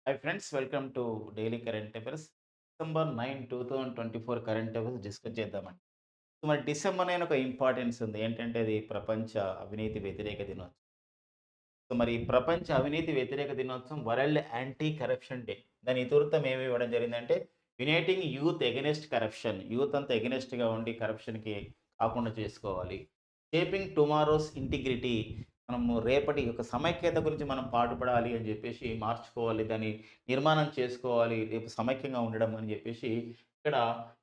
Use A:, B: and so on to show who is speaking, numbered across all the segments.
A: Hi friends, welcome to daily current affairs. December 9, 2024 current affairs discuss చేద్దామండి. So మరి December 9 ఒక importance ఉంది. ఏంటంటే అది ప్రపంచ అవినీతి వ్యతిరేక దినోత్సవం. సో మరి ప్రపంచ అవినీతి వ్యతిరేక దినోత్సవం వరల్డ్ యాంటీ కరప్షన్ డే. దాని ఇతివృత్తం ఏమి ఇవ్వడం జరిగిందంటే uniting youth against corruption. Youth అంతా ఎగెనిస్ట్‌గా ఉండి కరప్షన్‌కి కాకుండా చేసుకోవాలి. Shaping tomorrow's integrity. మనము రేపటి యొక్క సమైక్యత గురించి మనం పాటుపడాలి అని జెప్పేసి మార్చుకోవాలి. దాన్ని నిర్మాణం చేసుకోవాలి. రేపు సమైక్యంగా ఉండడం అని జెప్పేసి ఇక్కడ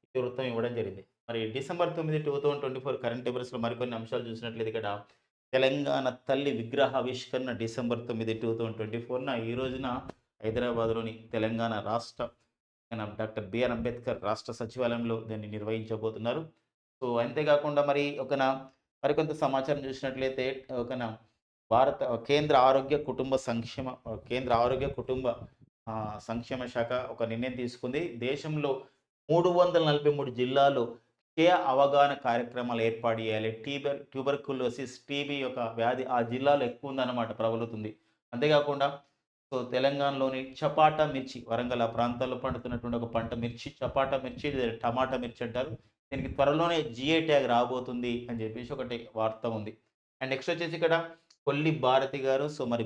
A: ఇతివృత్తం ఇవ్వడం జరిగింది. మరి డిసెంబర్ 9, 2024 కరెంట్ అఫైర్స్‌లో మరికొన్ని అంశాలు చూసినట్లయితే ఇక్కడ తెలంగాణ తల్లి విగ్రహావిష్కరణ డిసెంబర్ 9, 2024న ఈ రోజున హైదరాబాద్‌లోని తెలంగాణ రాష్ట్ర డాక్టర్ బిఆర్ అంబేద్కర్ రాష్ట్ర సచివాలయంలో దాన్ని నిర్వహించబోతున్నారు. సో, అంతేకాకుండా మరికొంత సమాచారం చూసినట్లయితే ఒకన భారత కేంద్ర ఆరోగ్య కుటుంబ సంక్షేమ కేంద్ర ఆరోగ్య కుటుంబ సంక్షేమ శాఖ ఒక నిర్ణయం తీసుకుంది. దేశంలో 343 జిల్లాల్లో క్షయ అవగాహన కార్యక్రమాలు ఏర్పాటు చేయాలి. ట్యూబర్క్యులోసిస్, టీబీ యొక్క వ్యాధి ఆ జిల్లాలో ఎక్కువ ఉందన్నమాట, ప్రబలుతుంది. అంతేకాకుండా సో, తెలంగాణలోని చపాటా మిర్చి, వరంగల్ ఆ ప్రాంతాల్లో పండుతున్నటువంటి ఒక పంట మిర్చి, చపాటా మిర్చి, లేదా టమాటా మిర్చి అంటారు. దీనికి త్వరలోనే జీఐ ట్యాగ్ రాబోతుంది అని చెప్పేసి ఒకటి వార్త ఉంది. అండ్ నెక్స్ట్ వచ్చేసి ఇక్కడ కొల్లి భారతి గారు. సో, మరి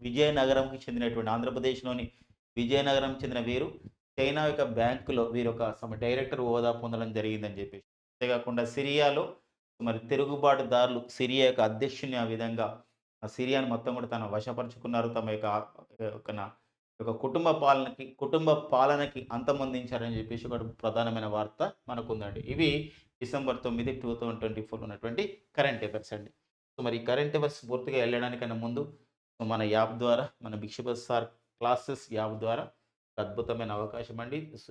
A: విజయనగరంకి చెందినటువంటి ఆంధ్రప్రదేశ్‌లోని విజయనగరంకి చెందిన వీరు చైనా యొక్క బ్యాంకులో వీరొక డైరెక్టర్ హోదా పొందడం జరిగిందని చెప్పేసి. అంతేకాకుండా సిరియాలో మరి తిరుగుబాటుదారులు సిరియా యొక్క అధ్యక్షుడిని ఆ విధంగా సిరియాని మొత్తం కూడా తన వశపరుచుకున్నారు. తమ యొక్క ఒక నా యొక్క కుటుంబ పాలనకి అంతమొందించారని చెప్పేసి ఒక ప్రధానమైన వార్త మనకుందండి. ఇవి డిసెంబర్ 9, 2024 ఉన్నటువంటి కరెంట్ అఫైర్స్ అండి. సో, మరి ఈ కరెంట్ అఫైర్స్ పూర్తిగా ఎళ్ళడానికన్నా ముందు సో మన యాప్ ద్వారా, మన బిక్షబస్ సార్ క్లాసెస్ యాప్ ద్వారా అద్భుతమైన అవకాశం అండి. So,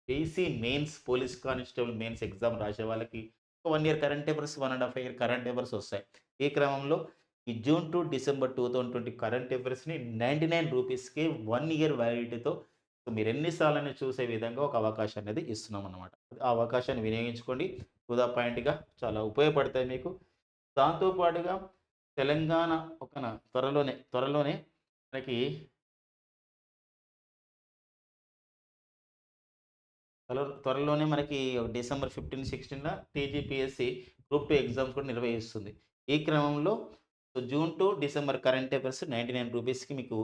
A: AC mains police constable mains exam రాసే వాళ్ళకి ఒక 1 year current affairs, 1 ½ year current affairs వస్తాయి. ఈ క్రమంలో ఈ జూన్ టు డిసెంబర్ 2020 కరెంట్ అఫైర్స్‌ని రూ. 99కి 1 ఇయర్ వ్యాలిడిటీతో సో మీరు ఎన్ని సార్లైనా చూసే విధంగా ఒక అవకాశం అనేది ఇస్తున్నామన్నమాట. ఆ అవకాశాన్ని వినియోగించుకోండి. టు ద పాయింట్‌గా చాలా ఉపయోగపడతాయి మీకు. దాంతో పాటుగా తెలంగాణ త్వరలోనే మనకి త్వరలోనే మనకి డిసెంబర్ 15, 16న టీజీపీఎస్సీ గ్రూప్ 2 ఎగ్జామ్స్ కూడా నిర్వహిస్తుంది. ఈ క్రమంలో so June to December current affairs రూ. 99కి మీకు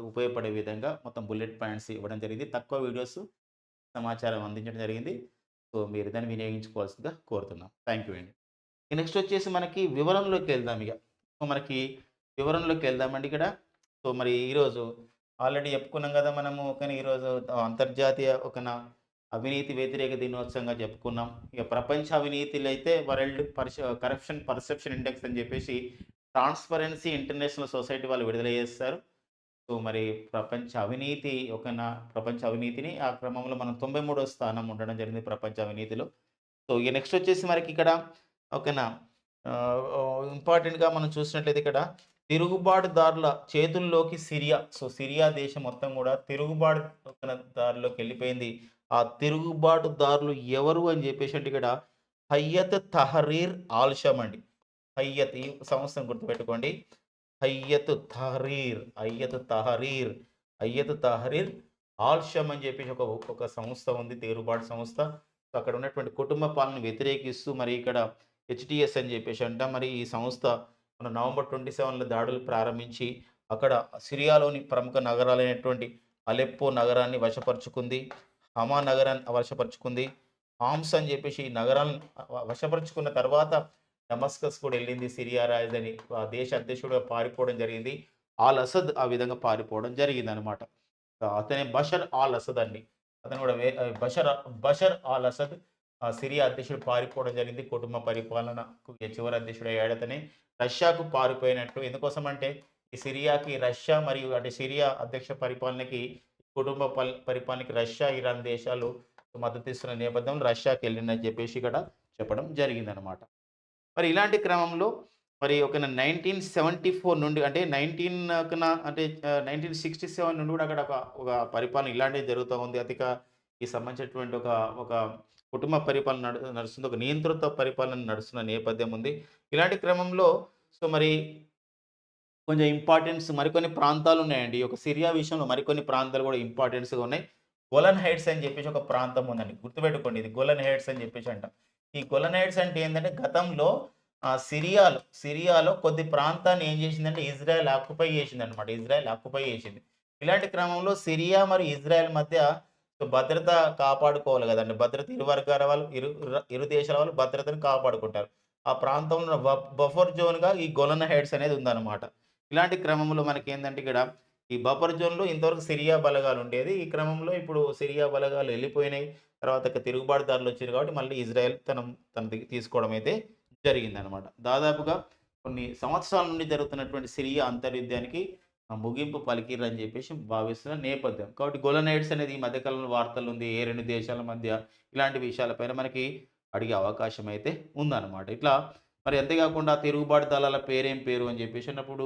A: ఉపయోగపడే విధంగా మొత్తం బుల్లెట్ పాయింట్స్ ఇవ్వడం జరిగింది. తక్కువ వీడియోస్ సమాచారం అందించడం జరిగింది. సో, మీరు దాన్ని వినియోగించుకోవాల్సిందిగా కోరుతున్నాం. థాంక్ యూ అండి. నెక్స్ట్ వచ్చేసి మనకి వివరంలోకి వెళ్దాం ఇగ. సో, మనకి వివరంలోకి వెళ్దామండి ఇక్కడ. సో, మరి ఈరోజు ఆల్రెడీ చెప్పుకున్నాం గదా! మనము కానీ ఈరోజు అంతర్జాతీయ అవినీతి వ్యతిరేక దినోత్సవంగా చెప్పుకున్నాం. ఇక ప్రపంచ అవినీతిలో అయితే కరప్షన్ పర్సెప్షన్ ఇండెక్స్ అని చెప్పేసి ట్రాన్స్‌పరెన్సీ ఇంటర్నేషనల్ సొసైటీ వాళ్ళు విడుదల చేస్తారు. సో, మరి ప్రపంచ అవినీతిని ఆ క్రమంలో మనం 93వ స్థానం ఉండడం జరిగింది ప్రపంచ అవినీతిలో. సో, ఇగ నెక్స్ట్ వచ్చేసి మనకిక్కడ ఓకేనా ఇంపార్టెంట్‌గా మనం చూసినట్లయితే ఇక్కడ తిరుగుబాటుదారుల చేతుల్లోకి సిరియా. సో, సిరియా దేశం మొత్తం గూడా దారిలోకెళ్ళిపోయింది. ఆ తిరుగుబాటుదారులు ఎవరు అని జెప్పేసంటే ఇక్కడ హయ్యత్ తహరీర్ ఆల్ షమ్ అండి. ఈ సంస్థను గుర్తుపెట్టుకోండి. హయ్యత్ తహరీర్ ఆల్ షమ్ అని జెప్పేసి ఒక ఒక సంస్థ ఉంది. తిరుగుబాటు సంస్థ. సో, అక్కడ ఉన్నటువంటి కుటుంబ పాలనను వ్యతిరేకిస్తూ మరి ఇక్కడ హెచ్‌టీఎస్ అని జెప్పేసంట. మరి ఈ సంస్థ మన నవంబర్ 27లో దాడులు ప్రారంభించి అక్కడ సిరియాలోని ప్రముఖ నగరాలైనటువంటి అలెప్పో నగరాన్ని వశపరుచుకుంది. హమా నగరాన్ని వశపరుచుకుంది. హామ్స్ అని జెప్పేసి ఈ నగరాలను వశపరుచుకున్న తర్వాత డమస్కస్ కూడా ఎళ్ళింది. సిరియా రాజధాని దేశ అధ్యక్షుడిగా పారిపోవడం జరిగింది. ఆల్ అసద్ ఆ విధంగా పారిపోవడం జరిగిందనమాట. అతనే బషర్ ఆల్ అసద్ అండి. అతను కూడా బషర్ ఆల్ అసద్ సిరియా అధ్యక్షుడు పారిపోవడం జరిగింది. కుటుంబ పరిపాలనకు చివరి అధ్యక్షుడయ్యాడు అతనే. రష్యాకు పారిపోయినట్టు. ఎందుకోసమంటే ఈ సిరియాకి రష్యా మరియు అంటే సిరియా అధ్యక్ష పరిపాలనకి, పరిపాలనకి రష్యా, ఇరాన్ దేశాలు మద్దతిస్తున్న నేపథ్యంలో రష్యాకెళ్ళిండని చెప్పేసి ఇక్కడ చెప్పడం జరిగిందనమాట. మరి ఇలాంటి క్రమంలో మరి ఒక 1974 నుండి అంటే 1967 నుండి కూడా అక్కడ ఒక ఒక పరిపాలన ఇలాంటిదే జరుగుతా ఉంది. ఈ సంబంధించినటువంటి ఒక ఒక కుటుంబ పరిపాలన నడుస్తుంది. ఒక నియంతృత్వ పరిపాలన నడుస్తున్న నేపథ్యం ఉంది. ఇలాంటి క్రమంలో సో, మరి కొంచెం ఇంపార్టెన్స్ మరికొన్ని ప్రాంతాలున్నాయండి. ఈ యొక్క సిరియా విషయంలో మరికొన్ని ప్రాంతాలు గూడా ఇంపార్టెన్స్‌గా ఉన్నాయి. గోలన్ హైట్స్ అని జెప్పేసి ఒక ప్రాంతం ఉందండి. గుర్తుపెట్టుకోండి ఇది గోలన్ హైట్స్ అని జెప్పేసి అంటాం. ఈ గోలన్ హైట్స్ అంటే ఏందంటే గతంలో సిరియాలో కొద్ది ప్రాంతాన్ని ఏం జేసిందంటే ఇజ్రాయెల్ ఆక్యుపై జేసిందనమాట. ఇజ్రాయెల్ ఆక్యుపై జేసింది. ఇలాంటి క్రమంలో సిరియా మరియు ఇజ్రాయెల్ మధ్య భద్రత కాపాడుకోవాలి గదండీ. భద్రత ఇరు వర్గాల వాళ్ళు ఇరు దేశాల వాళ్ళు భద్రతను కాపాడుకుంటారు. ఆ ప్రాంతంలో బఫర్ జోన్‌గా ఈ గోలన్ హైట్స్ అనేది ఉందన్నమాట. ఇలాంటి క్రమంలో మనకేందంటే ఇక్కడ ఈ బఫర్ జోన్‌లో ఇంతవరకు సిరియా బలగాలుండేది. ఈ క్రమంలో ఇప్పుడు సిరియా బలగాలు ఎళ్ళిపోయినాయి. తర్వాత ఇక తిరుగుబాటుదారులొచ్చిర్రు కాబట్టి మళ్ళీ ఇజ్రాయెల్ తనది తీసుకోవడం అయితే జరిగిందనమాట. దాదాపుగా కొన్ని సంవత్సరాల నుండి జరుగుతున్నటువంటి సిరియా అంతర్యుద్ధానికి ముగింపు పలికిర్రని జెప్పేసి భావిస్తున్న నేపథ్యం. కాబట్టి గోలన్ హైట్స్ అనేది ఈ మధ్య కాలంలో వార్తలుంది. ఏ 2 దేశాల మధ్య ఇలాంటి విషయాలపైన మనకి అడిగే అవకాశం అయితే ఉందనమాట. ఇట్లా మరి అంతేగాకుండా తిరుగుబాటు దళాల పేరేం పేరు అని జెప్పేసి అన్నప్పుడు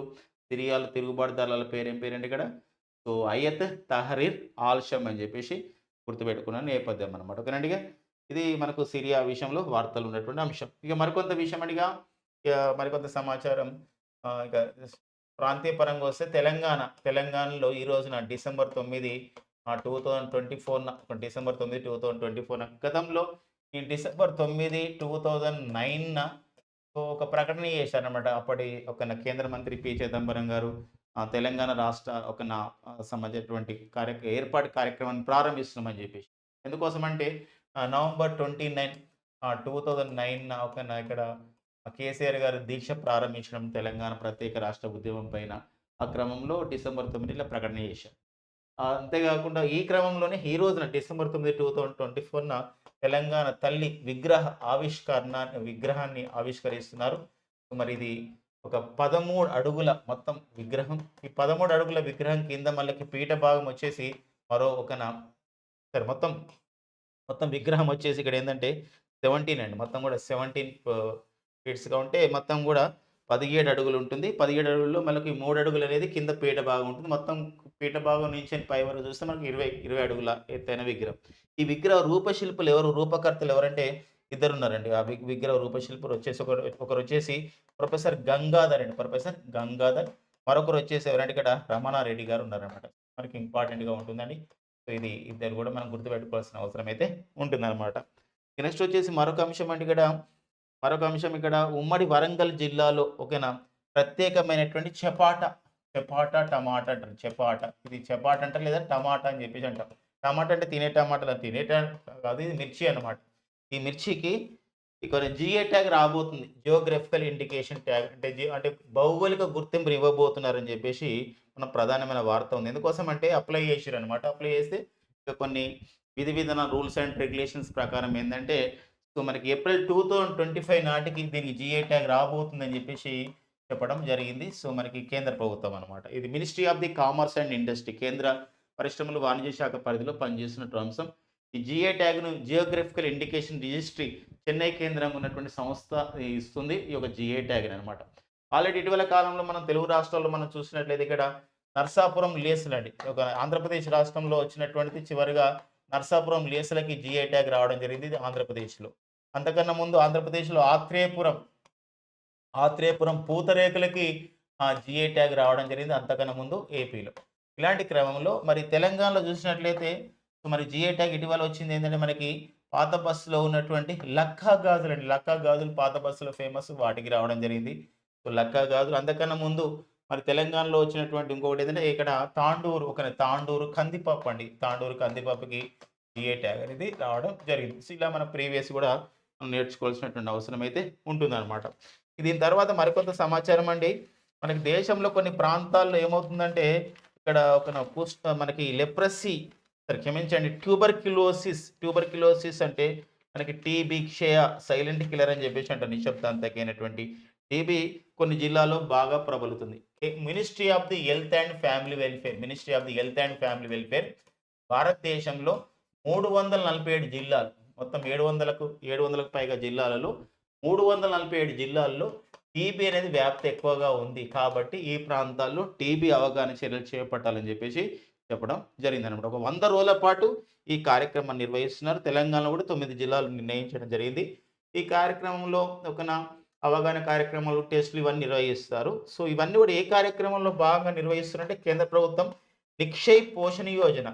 A: సిరియాలో తిరుగుబాటు దళాల పేరేం పేరండి ఇక్కడ? సో, హయత్ తహరీర్ ఆల్ షమ్ అని జెప్పేసి గుర్తుపెట్టుకున్న నేపథ్యం అనమాట. ఓకేనండి ఇగ. ఇది మనకు సిరియా విషయంలో వార్తలు ఉన్నటువంటి అంశం. ఇక మరికొంత విషయం అండి ఇక మరికొంత సమాచారం ఇక ప్రాంతీయ పరంగా వస్తే తెలంగాణలో ఈ రోజున డిసెంబర్ 9 డిసెంబర్ 9, 2024 గతంలో ఈ డిసెంబర్ 9, 2009 ఒక ప్రకటన చేశారనమాట. అప్పటి కేంద్ర మంత్రి పి. చిదంబరం గారు తెలంగాణ రాష్ట్ర సంబంధించినటువంటి ఏర్పాటు కార్యక్రమాన్ని ప్రారంభిస్తున్నామని జెప్పేసి. ఎందుకోసమంటే నవంబర్ 29 2009 ఇక్కడ కేసీఆర్ గారు దీక్ష ప్రారంభించడం తెలంగాణ ప్రత్యేక రాష్ట్ర ఉద్యమం పైన. ఆ క్రమంలో డిసెంబర్ 9 ప్రకటన చేశారు. అంతేగాకుండా ఈ క్రమంలోనే ఈ రోజున డిసెంబర్ 9, 2024 తెలంగాణ తల్లి విగ్రహాన్ని ఆవిష్కరిస్తున్నారు. మరి ఇది ఒక 13 అడుగుల మొత్తం విగ్రహం. ఈ 13 అడుగుల విగ్రహం కింద మళ్ళకి పీఠ భాగం వచ్చేసి మరో సరే మొత్తం విగ్రహం వచ్చేసి ఇక్కడేందంటే 17 అండి. మొత్తం గూడా 17 ఫీట్స్‌గా ఉంటే మొత్తం గూడా 17 అడుగులుంటుంది. 17 అడుగుల్లో మనకి 3 అడుగులనేది కింద పీఠ భాగం ఉంటుంది. మొత్తం పీఠ భాగం నుంచి పై వరకు చూస్తే మనకి 20 అడుగుల ఎత్తైన విగ్రహం. ఈ విగ్రహ రూపశిల్పులు ఎవరు? రూపకర్తలు ఎవరంటే ఇద్దరున్నారండి. ఆ విగ్రహ రూపశిల్పులు వచ్చేసి ఒకరొచ్చేసి ప్రొఫెసర్ గంగాధర్ అండి. ప్రొఫెసర్ గంగాధర్. మరొకరొచ్చేసి ఎవరంటే ఇక్కడ రమణారెడ్డి గారు ఉన్నారనమాట. మనకి ఇంపార్టెంట్‌గా ఉంటుందండి. సో, ఇది ఇద్దరు గూడా మనం గుర్తుపెట్టుకోవాల్సిన అవసరం అయితే ఉంటుందనమాట. నెక్స్ట్ వచ్చేసి మరొక అంశం ఇక్కడ ఉమ్మడి వరంగల్ జిల్లాలో ఓకేనా ప్రత్యేకమైనటువంటి చపాటా టమాటా అంటారు. ఇది చపాట అంటారు లేదా టమాటా అని చెప్పేసి అంటాం. టమాటా అంటే తినే టమాటాలు కాదు ఇది మిర్చి అన్నమాట. ఈ మిర్చికి ఇక జిఏ ట్యాగ్ రాబోతుంది. జియోగ్రాఫికల్ ఇండికేషన్ ట్యాగ్ అంటే భౌగోళిక గుర్తింపు ఇవ్వబోతున్నారని చెప్పేసి మన ప్రధానమైన వార్త ఉంది. ఎందుకోసం అంటే అప్లై చేసిరనమాట. అప్లై చేస్తే ఇక కొన్ని విధి విధాన రూల్స్ అండ్ రెగ్యులేషన్స్ ప్రకారం ఏందంటే సో, మనకి ఏప్రిల్ 2025 నాటికి దీనికి జిఐ ట్యాగ్ రాబోతుందని జెప్పేసి చెప్పడం జరిగింది. సో, మనకి కేంద్ర ప్రభుత్వం అనమాట. ఇది ministry of the commerce and industry కేంద్ర పరిశ్రమలు, వాణిజ్య శాఖ పరిధిలో పనిచేస్తున్నటువంటి అంశం. ఈ జిఐ ట్యాగ్‌ను జియోగ్రాఫికల్ ఇండికేషన్ రిజిస్ట్రీ చెన్నై కేంద్రంగా ఉన్నటువంటి సంస్థ ఇస్తుంది. ఈ యొక్క జిఐ ట్యాగ్‌ననమాట. ఆల్రెడీ ఇటీవల కాలంలో మనం తెలుగు రాష్ట్రాల్లో మనం చూసినట్లయితే ఇక్కడ నర్సాపురం లేసులండి. ఒక ఆంధ్రప్రదేశ్ రాష్ట్రంలో వచ్చినటువంటిది చివరిగా నర్సాపురం లేసులకి జిఐ ట్యాగ్ రావడం జరిగింది. ఇది ఆంధ్రప్రదేశ్‌లో. అంతకన్నా ముందు ఆంధ్రప్రదేశ్‌లో ఆత్రేయపురం పూతరేకులకి జిఐ ట్యాగ్ రావడం జరిగింది. అంతకన్నా ముందు ఏపీలో. ఇలాంటి క్రమంలో మరి తెలంగాణలో చూసినట్లయితే మరి జిఐ ట్యాగ్ ఇటీవల వచ్చింది ఏంటంటే మనకి పాత బస్సులో ఉన్నటువంటి లక్కా గాజులండి. లక్కా గాజులు పాత బస్సులో ఫేమస్ వాటికి రావడం జరిగింది. సో, లక్కా గాజులు అంతకన్నా ముందు మరి తెలంగాణలో వచ్చినటువంటి ఇంకొకటి ఏంటంటే ఇక్కడ తాండూరు కందిపప్పు అండి. తాండూరు కందిపప్పుకి జిఐ ట్యాగ్ అనేది రావడం జరిగింది. సో, ఇలా మన ప్రీవియస్ కూడా మనం నేర్చుకోవాల్సినటువంటి అవసరం అయితే ఉంటుందన్నమాట. దీని తర్వాత మరికొంత సమాచారం అండి. మనకి దేశంలో కొన్ని ప్రాంతాల్లో ఏమవుతుందంటే ఇక్కడ మనకి లెప్రసీ క్షమించండి ట్యూబర్క్యులోసిస్ అంటే మనకి టీబీ, క్షయ సైలెంట్ కిల్లర్ అని చెప్పేసి అంటారు. నిశ్శబ్దాంతకైనటువంటి టీబీ కొన్ని జిల్లాల్లో బాగా ప్రబలుతుంది. Ministry of the health and family welfare భారతదేశంలో 347 జిల్లాలు మొత్తం 700కు పైగా జిల్లాలలో 347 జిల్లాల్లో టీబీ అనేది వ్యాప్తి ఎక్కువగా ఉంది. కాబట్టి ఈ ప్రాంతాల్లో టీబీ అవగాహన చర్యలు చేపట్టాలని చెప్పేసి చెప్పడం జరిగిందనమాట. ఒక 100 రోజుల పాటు ఈ కార్యక్రమాన్ని నిర్వహిస్తున్నారు. తెలంగాణలో కూడా 9 జిల్లాలు నిర్ణయించడం జరిగింది. ఈ కార్యక్రమంలో అవగాహన కార్యక్రమాలు, టెస్టులు ఇవన్నీ నిర్వహిస్తారు. సో, ఇవన్నీ కూడా ఏ కార్యక్రమంలో భాగంగా నిర్వహిస్తున్నారంటే కేంద్ర ప్రభుత్వం నిక్షయ్ పోషణ యోజన.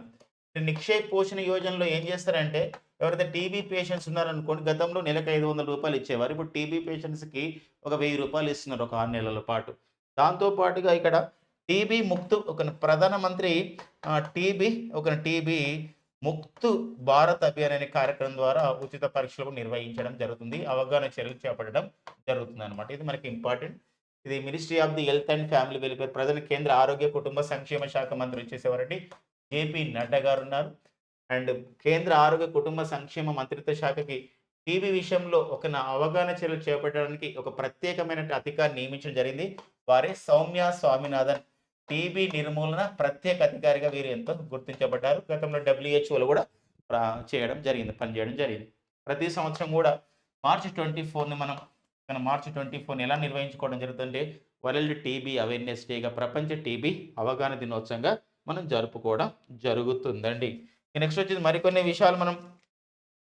A: నిక్షయ్ పోషణ యోజనలో ఏం చేస్తారంటే ఎవరైతే టీబీ పేషెంట్స్ ఉన్నారనుకోండి గతంలో నెలకు రూ. 500 ఇచ్చేవారు. ఇప్పుడు టీబీ పేషెంట్స్‌కి ఒక రూ. 1000 ఇస్తున్నారు ఒక 6 నెలల పాటు. దాంతో పాటుగా ఇక్కడ టీబీ ముక్త్ ఒక ప్రధానమంత్రి టీబీ ముక్త్ భారత్ అభియాన్ అనే కార్యక్రమం ద్వారా ఉచిత పరీక్షలు నిర్వహించడం జరుగుతుంది. అవగాహన చర్యలు చేపట్టడం జరుగుతుందనమాట. ఇది మనకి ఇంపార్టెంట్. ఇది ministry of the health and family welfare ప్రధాన కేంద్ర ఆరోగ్య కుటుంబ సంక్షేమ శాఖ మంత్రి వచ్చేసేవారండి జేపీ నడ్డా గారున్నారు. అండ్ కేంద్ర ఆరోగ్య కుటుంబ సంక్షేమ మంత్రిత్వ శాఖకి టీబీ విషయంలో అవగాహన చర్యలు చేపట్టడానికి ఒక ప్రత్యేకమైన అధికారిని నియమించడం జరిగింది. వారే సౌమ్య స్వామినాథన్. టీబీ నిర్మూలన ప్రత్యేక అధికారిగా వీరు ఎంతో గుర్తించబడ్డారు. గతంలో డబ్ల్యూహెచ్ఓలో కూడా పనిచేయడం జరిగింది. ప్రతి సంవత్సరం కూడా మార్చి 24ని మార్చి 24ని ఎలా నిర్వహించుకోవడం జరుగుతుందంటే వరల్డ్ టీబీ అవేర్‌నెస్ డేగా ప్రపంచ టీబీ అవగాహన దినోత్సవంగా మనం జరుపుకోవడం జరుగుతుందండి. నెక్స్ట్ వచ్చేసి మరికొన్ని విషయాలు మనం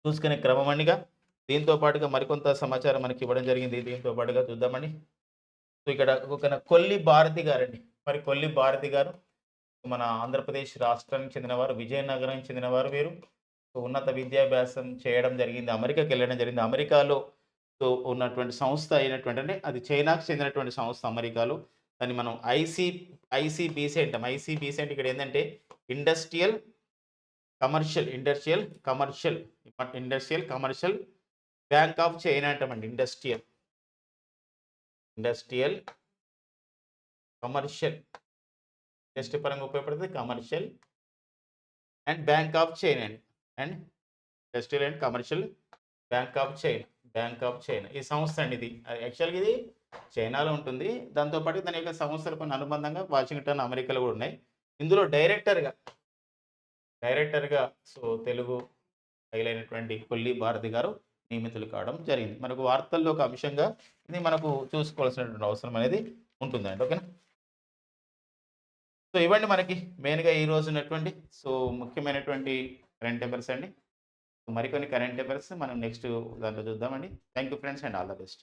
A: చూసుకునే క్రమం అండిగా. దీంతో పాటుగా మరికొంత సమాచారం మనకి ఇవ్వడం జరిగింది. దీంతో పాటుగా చూద్దామండి. సో, ఇక్కడ ఒక కొల్లి భారతి గారండి. మరి కొల్లి భారతి గారు మన ఆంధ్రప్రదేశ్ రాష్ట్రానికి చెందినవారు, విజయనగరానికి చెందినవారు వీరు. సో, ఉన్నత విద్యాభ్యాసం చేయడం జరిగింది. అమెరికాకెళ్ళడం జరిగింది. అమెరికాలో ఉన్నటువంటి సంస్థ అయినటువంటి అంటే అది చైనాకు చెందినటువంటి సంస్థ అమెరికాలో. దాన్ని మనం ఐసీబీసీ అంటాం. ఐసీబీసీ అంటే ఇక్కడ ఏందంటే industrial commercial bank of China అంటామండి. ఇండస్ట్రియల్ కమర్షియల్ ఇండస్ట్రీ పరంగా ఉపయోగపడుతుంది. Commercial and bank of China and industrial and commercial bank of China ఈ సంస్థ అండి ఇది. యాక్చువల్‌గా ఇది చైనాలో ఉంటుంది. దాంతో పాటు దాని యొక్క సంస్థలు కొన్ని అనుబంధంగా వాషింగ్టన్, అమెరికాలో కూడా ఉన్నాయి. ఇందులో డైరెక్టర్‌గా సో, తెలుగు అయినటువంటి కొల్లి భారతి గారు నియమితులు కావడం జరిగింది. మనకు వార్తల్లో ఒక అంశంగా ఇది మనకు చూసుకోవాల్సినటువంటి అవసరం అనేది ఉంటుందండి. ఓకేనా? సో, ఇవ్వండి మనకి మెయిన్‌గా ఈ రోజు ఉన్నటువంటి ముఖ్యమైనటువంటి కరెంట్ అఫైర్స్ అండి. మరికొన్ని కరెంట్ అఫైర్స్ మనం నెక్స్ట్ దాంట్లో చూద్దామండి. Thank you friends and all the best.